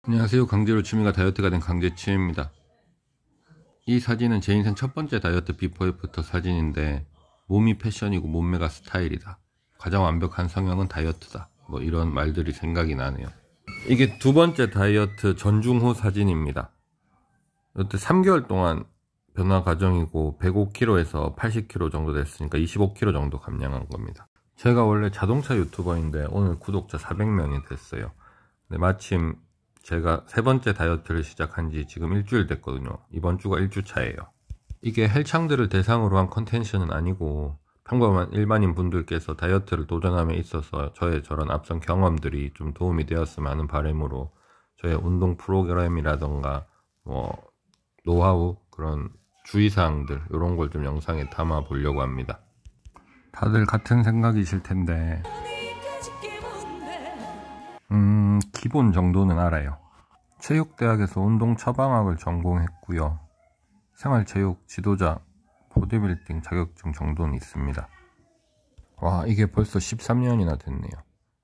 안녕하세요. 강제로 취미가 다이어트가 된 강제치입니다. 이 사진은 제 인생 첫 번째 다이어트 비포 애프터 사진인데, 몸이 패션이고 몸매가 스타일이다, 가장 완벽한 성형은 다이어트다, 뭐 이런 말들이 생각이 나네요. 이게 두 번째 다이어트 전중 후 사진입니다. 이때 3개월 동안 변화 과정이고 105kg에서 80kg 정도 됐으니까 25kg 정도 감량한 겁니다. 제가 원래 자동차 유튜버인데 오늘 구독자 400명이 됐어요. 근데 마침 제가 세 번째 다이어트를 시작한 지 지금 일주일 됐거든요. 이번 주가 1주차예요. 이게 헬창들을 대상으로 한 컨텐츠는 아니고 평범한 일반인 분들께서 다이어트를 도전함에 있어서 저의 저런 앞선 경험들이 좀 도움이 되었으면 하는 바람으로 저의 운동 프로그램이라던가 뭐 노하우, 그런 주의사항들 이런 걸 좀 영상에 담아 보려고 합니다. 다들 같은 생각이실 텐데 기본 정도는 알아요. 체육대학에서 운동 처방학을 전공했고요. 생활체육 지도자 보디빌딩 자격증 정도는 있습니다. 와, 이게 벌써 13년이나 됐네요.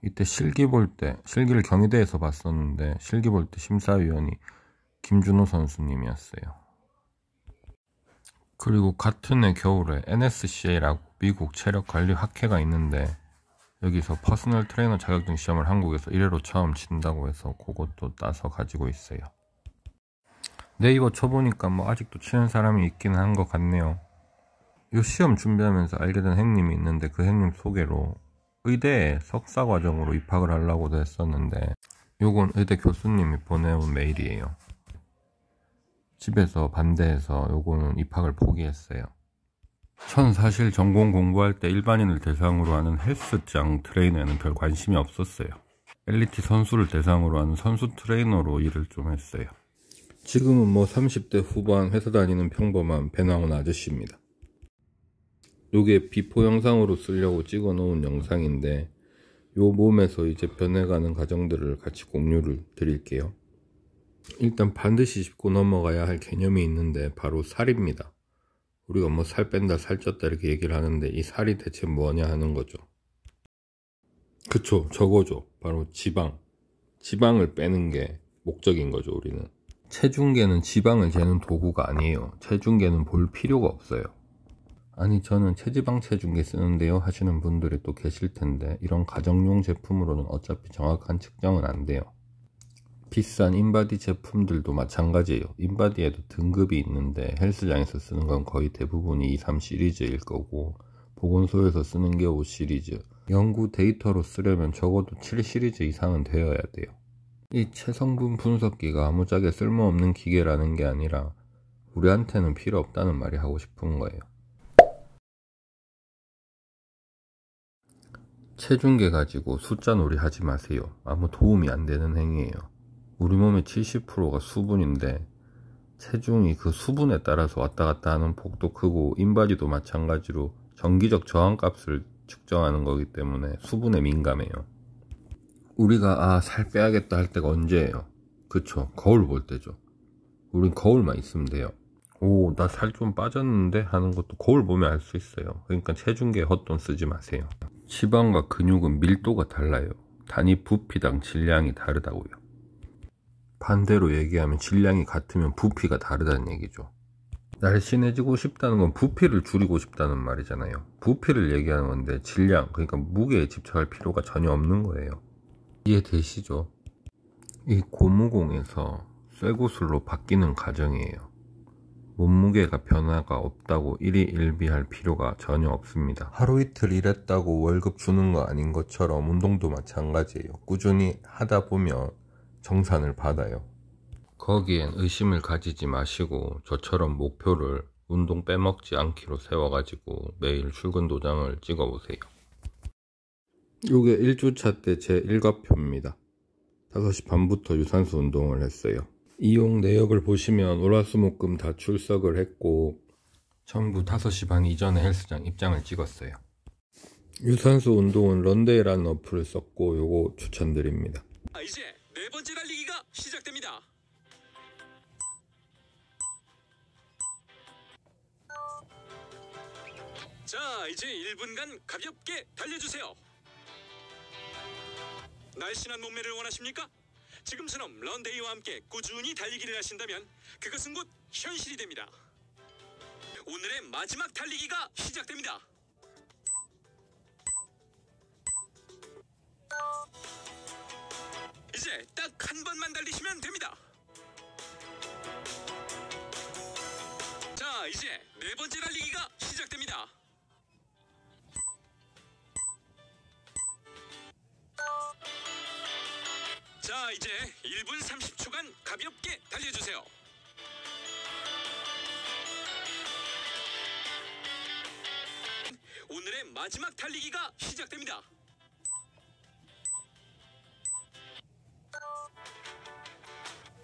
이때 실기 볼 때, 실기를 경희대에서 봤었는데 실기 볼 때 심사위원이 김준호 선수님이었어요. 그리고 같은 해 겨울에 NSCA라고 미국 체력관리 학회가 있는데 여기서 퍼스널 트레이너 자격증 시험을 한국에서 1회로 처음 친다고 해서 그것도 따서 가지고 있어요. 네이버 쳐보니까 뭐 아직도 치는 사람이 있긴 한 것 같네요. 이 시험 준비하면서 알게 된 형님이 있는데 그 형님 소개로 의대에 석사 과정으로 입학을 하려고도 했었는데 요건 의대 교수님이 보내온 메일이에요. 집에서 반대해서 요거는 입학을 포기했어요. 전 사실 전공 공부할 때 일반인을 대상으로 하는 헬스장 트레이너에는 별 관심이 없었어요. 엘리트 선수를 대상으로 하는 선수 트레이너로 일을 좀 했어요. 지금은 뭐 30대 후반 회사 다니는 평범한 배 나온 아저씨입니다. 요게 비포 영상으로 쓰려고 찍어 놓은 영상인데 요 몸에서 이제 변해가는 과정들을 같이 공유를 드릴게요. 일단 반드시 짚고 넘어가야 할 개념이 있는데 바로 살입니다. 우리가 뭐 살 뺀다, 살쪘다 이렇게 얘기를 하는데 이 살이 대체 뭐냐 하는 거죠. 그쵸, 저거죠. 바로 지방. 지방을 빼는 게 목적인 거죠, 우리는. 체중계는 지방을 재는 도구가 아니에요. 체중계는 볼 필요가 없어요. 아니, 저는 체지방 체중계 쓰는데요 하시는 분들이 또 계실 텐데 이런 가정용 제품으로는 어차피 정확한 측정은 안 돼요. 비싼 인바디 제품들도 마찬가지예요. 인바디에도 등급이 있는데 헬스장에서 쓰는 건 거의 대부분이 2, 3 시리즈일 거고 보건소에서 쓰는 게 5 시리즈, 연구 데이터로 쓰려면 적어도 7 시리즈 이상은 되어야 돼요. 이 체성분 분석기가 아무짝에 쓸모없는 기계라는 게 아니라 우리한테는 필요 없다는 말이 하고 싶은 거예요. 체중계 가지고 숫자 놀이 하지 마세요. 아무 도움이 안 되는 행위예요. 우리 몸의 70%가 수분인데 체중이 그 수분에 따라서 왔다 갔다 하는 폭도 크고 인바디도 마찬가지로 정기적 저항값을 측정하는 거기 때문에 수분에 민감해요. 우리가 살 빼야겠다 할 때가 언제예요? 그쵸, 거울 볼 때죠. 우린 거울만 있으면 돼요. 오, 나 살 좀 빠졌는데 하는 것도 거울 보면 알 수 있어요. 그러니까 체중계에 헛돈 쓰지 마세요. 지방과 근육은 밀도가 달라요. 단위 부피당 질량이 다르다고요. 반대로 얘기하면 질량이 같으면 부피가 다르다는 얘기죠. 날씬해지고 싶다는 건 부피를 줄이고 싶다는 말이잖아요. 부피를 얘기하는 건데 질량, 그러니까 무게에 집착할 필요가 전혀 없는 거예요. 이해되시죠? 이 고무공에서 쇠구슬로 바뀌는 과정이에요. 몸무게가 변화가 없다고 일희일비할 필요가 전혀 없습니다. 하루 이틀 일했다고 월급 주는 거 아닌 것처럼 운동도 마찬가지예요. 꾸준히 하다 보면 정산을 받아요. 거기엔 의심을 가지지 마시고 저처럼 목표를 운동 빼먹지 않기로 세워가지고 매일 출근 도장을 찍어보세요. 요게 1주차 때 제 일과표입니다. 5시 반부터 유산소 운동을 했어요. 이용 내역을 보시면 월화수목금 다 출석을 했고 전부 5시 반 이전에 헬스장 입장을 찍었어요. 유산소 운동은 런데이라는 어플을 썼고 요거 추천드립니다. 이제 네 번째 달리기가 시작됩니다. 자, 이제 1분간 가볍게 달려주세요. 날씬한 몸매를 원하십니까? 지금처럼 런데이와 함께 꾸준히 달리기를 하신다면 그것은 곧 현실이 됩니다. 오늘의 마지막 달리기가 시작됩니다. 이제 딱 한 번만 달리시면 됩니다. 자, 이제 네 번째 달리기가 시작됩니다. 자, 이제 1분 30초간 가볍게 달려주세요. 오늘의 마지막 달리기가 시작됩니다.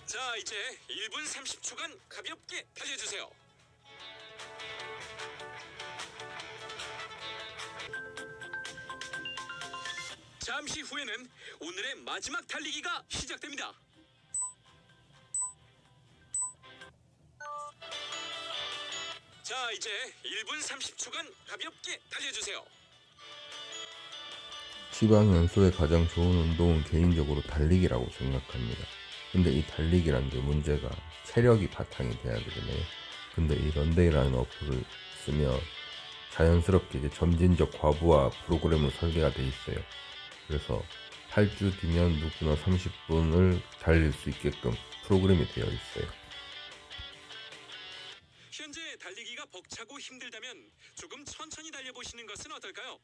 자, 이제 1분 30초간 가볍게 달려주세요. 잠시 후에는 오늘의 마지막 달리기가 시작됩니다. 자, 이제 1분 30초간 가볍게 달려주세요. 지방 연소에 가장 좋은 운동은 개인적으로 달리기라고 생각합니다. 근데 이 달리기라는 게 문제가 체력이 바탕이 돼야 되잖아요. 근데 이 런데이라는 어플을 쓰면 자연스럽게 이제 점진적 과부하 프로그램으로 설계가 돼 있어요. 그래서 8주 뒤면 누구나 30분을 달릴 수 있게끔 프로그램이 되어 있어요. 현재 달리기가 벅차고 힘들다면 조금 천천히 달려보시는 것은 어떨까요?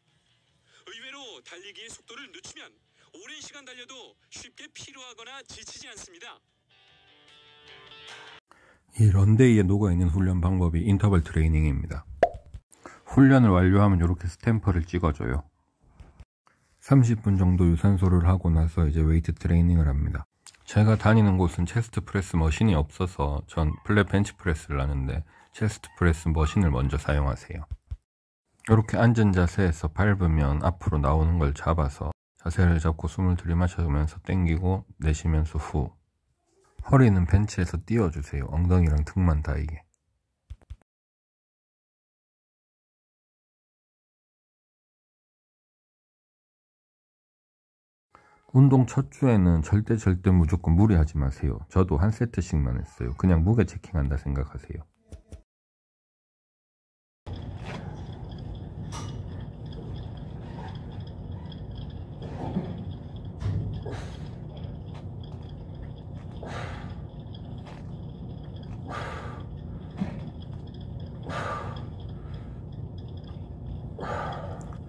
의외로 달리기의 속도를 늦추면 오랜 시간 달려도 쉽게 피로하거나 지치지 않습니다. 이 런데이에 녹아있는 훈련 방법이 인터벌 트레이닝입니다. 훈련을 완료하면 이렇게 스탬퍼를 찍어줘요. 30분 정도 유산소를 하고 나서 이제 웨이트 트레이닝을 합니다. 제가 다니는 곳은 체스트 프레스 머신이 없어서 전 플랫 벤치 프레스를 하는데 체스트 프레스 머신을 먼저 사용하세요. 이렇게 앉은 자세에서 밟으면 앞으로 나오는 걸 잡아서 자세를 잡고 숨을 들이마시면서 당기고 내쉬면서 후. 허리는 벤치에서 띄워주세요. 엉덩이랑 등만 닿이게. 운동 첫 주에는 절대 무조건 무리하지 마세요. 저도 한 세트씩만 했어요. 그냥 무게 체킹한다 생각하세요.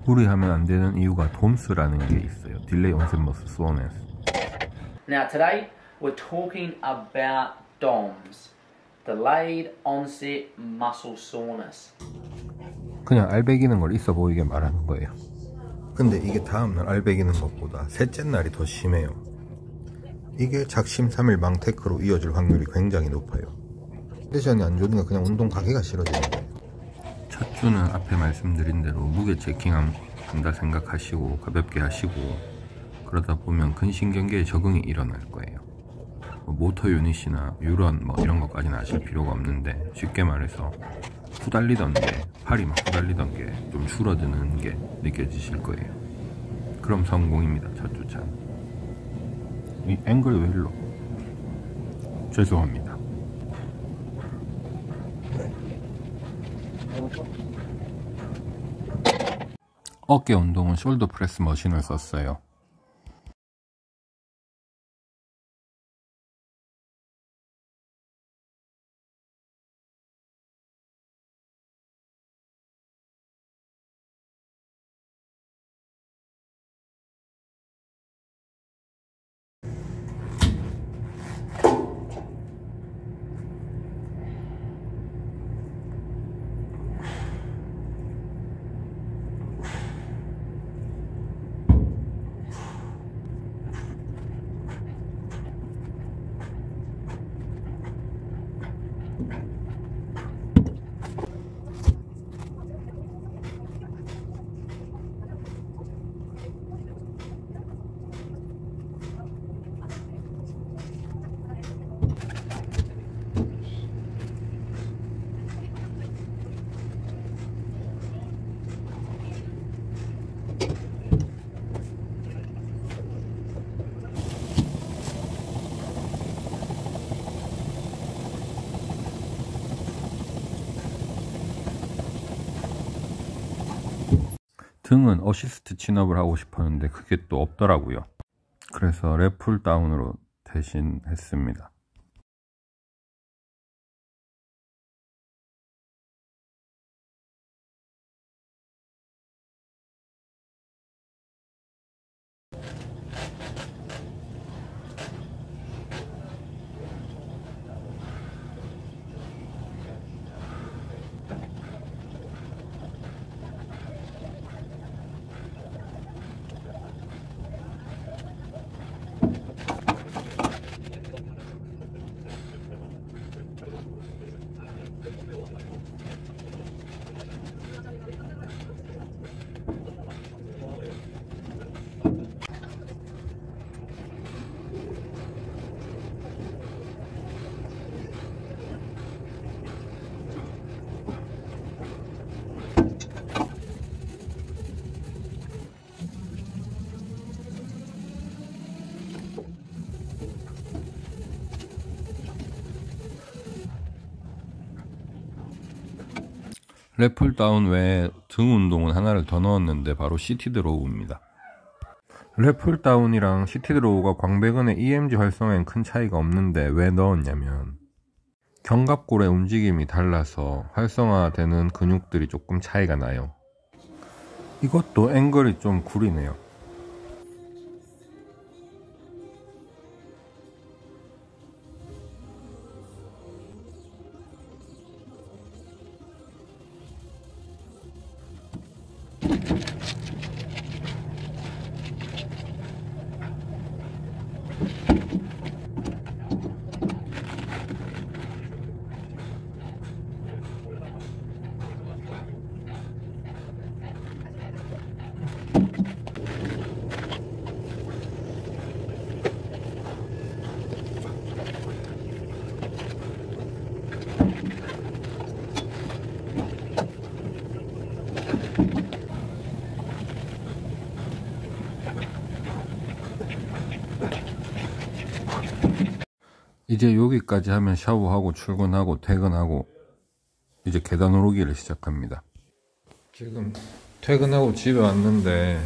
무리하면 안 되는 이유가 DOMS라는 게 있어요. Delay Onset Muscle Soreness. Now today we're talking about DOMS, Delayed Onset Muscle Soreness. 그냥 알배기는 걸 있어 보이게 말하는 거예요. 근데 이게 다음날 알배기는 것보다 셋째 날이 더 심해요. 이게 작심 3일 망테크로 이어질 확률이 굉장히 높아요. 컨디션이 안 좋으니까 그냥 운동 가기가 싫어지는 거예요. 첫 주는 앞에 말씀드린 대로 무게 체킹한다 생각하시고 가볍게 하시고 그러다 보면 근신경계에 적응이 일어날 거예요. 모터 유닛이나 유런 이런 것까지는 아실 필요가 없는데 쉽게 말해서 후달리던 게 팔이 막 후달리던 게 좀 줄어드는 게 느껴지실 거예요. 그럼 성공입니다. 첫 주차. 이 앵글 왜 일로? 죄송합니다. 어깨 운동은 숄더 프레스 머신을 썼어요. 등은 어시스트 친업을 하고 싶었는데 그게 또 없더라고요. 그래서 랩풀 다운으로 대신 했습니다. 랩풀 다운 외에 등 운동은 하나를 더 넣었는데 바로 시티 드로우입니다. 랩풀 다운이랑 시티 드로우가 광배근의 EMG 활성화엔 큰 차이가 없는데 왜 넣었냐면 견갑골의 움직임이 달라서 활성화되는 근육들이 조금 차이가 나요. 이것도 앵글이 좀 구리네요. 이제 여기까지 하면 샤워하고 출근하고 퇴근하고 이제 계단 오르기를 시작합니다. 지금 퇴근하고 집에 왔는데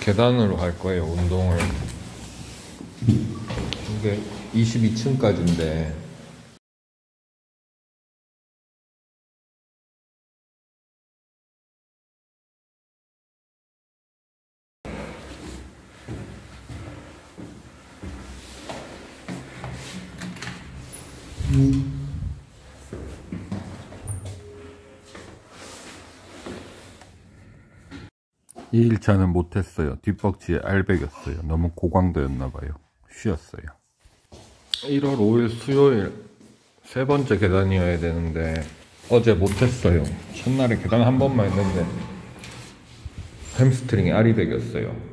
계단으로 할 거예요, 운동을. 이게 22층까지인데 이 1차는 못했어요. 뒷벅지에 알배겼어요. 너무 고강도였나봐요. 쉬었어요. 1월 5일 수요일 세 번째 계단이어야 되는데 어제 못했어요. 첫날에 계단 한 번만 했는데 햄스트링이 알이 배겼어요.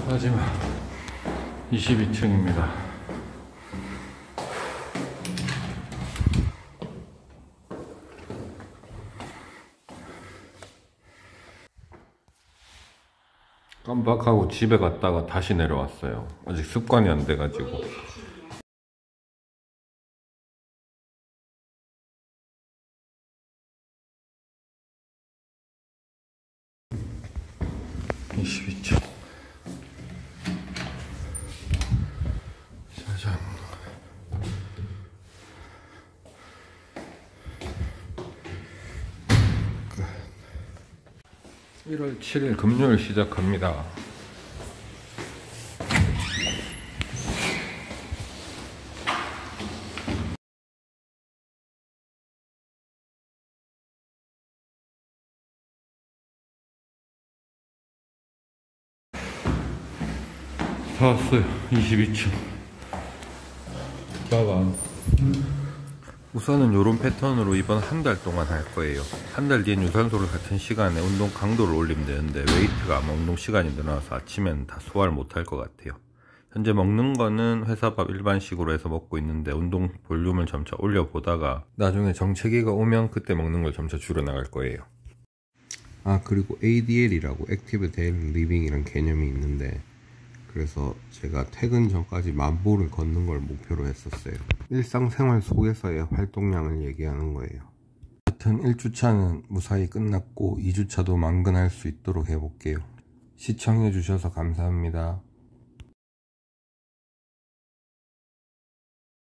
마지막 22층입니다. 깜빡하고 집에 갔다가 다시 내려왔어요. 아직 습관이 안 돼가지고. 짜잔. 1월 7일 금요일 시작합니다. 다 왔어요. 22층. 빠밤. 우선은 요런 패턴으로 이번 한 달 동안 할 거예요. 한 달 뒤엔 유산소를 같은 시간에 운동 강도를 올리면 되는데 웨이트가 아마 운동 시간이 늘어나서 아침엔 다 소화를 못할 것 같아요. 현재 먹는 거는 회사밥 일반식으로 해서 먹고 있는데 운동 볼륨을 점차 올려보다가 나중에 정체기가 오면 그때 먹는 걸 점차 줄여나갈 거예요. 아, 그리고 ADL이라고 액티브 데일리 리빙이란 개념이 있는데 그래서 제가 퇴근 전까지 10,000보를 걷는 걸 목표로 했었어요. 일상생활 속에서의 활동량을 얘기하는 거예요. 하여튼 1주차는 무사히 끝났고 2주차도 만근할 수 있도록 해볼게요. 시청해주셔서 감사합니다.